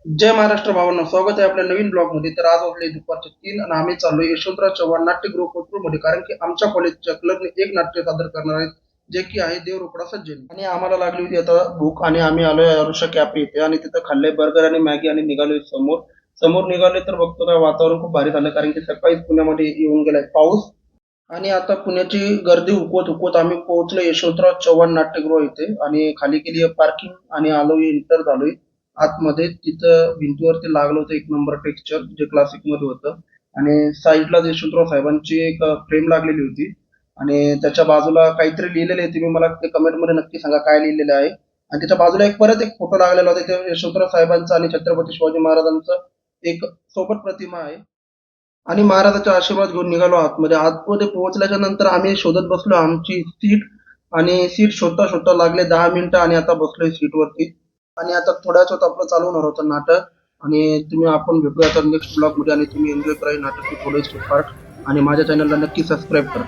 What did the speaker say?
जय महाराष्ट्र भावांनो, स्वागत आहे आपल्या नवीन ब्लॉग मध्ये. तर आज वाजले दुपारचे 3 आणि आम्ही चाललोय यशवंतराव चव्हाण नाट्यगृह कोथरूड मध्ये, कारण की आमच्या कॉलेजच्या क्लबने एक नाट्य सादर करणार आहेत, जे की आहे देवरुपडा सज्जन. आणि आम्हाला लागली होती आता भूक आणि आम्ही आलोय आरुषा कॅफे इथे आणि तिथं खाल्लंय बर्गर आणि मॅगी आणि निघालोय समोर. समोर निघालोय तर बघतो काय वातावरण खूप भारी झालं, कारण की सकाळीच पुण्यामध्ये येऊन गेलाय पाऊस. आणि आता पुण्याची गर्दी हुकवत हुकवत आम्ही पोहोचलो यशवंतराव चव्हाण नाट्यगृह इथे आणि खाली केली पार्किंग आणि आलोय एंटर झालोय आतमध्ये. तिथं भिंतीवरती लागलं होतं एक नंबर टेक्स्चर जे क्लासिक मध्ये होतं आणि साईडला यशवंतराव साहेबांची एक फ्रेम लागलेली होती आणि त्याच्या बाजूला काहीतरी लिहिलेलं आहे. तुम्ही मला ते कमेंट मध्ये नक्की सांगा काय लिहिलेलं आहे. आणि त्याच्या बाजूला एक परत एक फोटो लागलेला होता, ते यशवंतराव साहेबांचा आणि छत्रपती शिवाजी महाराजांचं एक सोबत प्रतिमा आहे. आणि महाराजाचा आशीर्वाद घेऊन निघालो आतमध्ये. आतमध्ये पोहोचल्याच्या नंतर आम्ही शोधत बसलो आमची सीट आणि सीट शोधता शोधता लागले 10 मिनिटं आणि आता बसलोय सीटवरती. आणि आता थोड्याच वेळात आपलं चालू होणार होतं नाटक. आणि आपण भेटूया आता नेक्स्ट ब्लॉग मध्ये आणि तुम्ही एन्जॉय करा हे नाटकचे पुढे पार्ट आणि माझ्या चॅनलला नक्की सबस्क्राईब करा.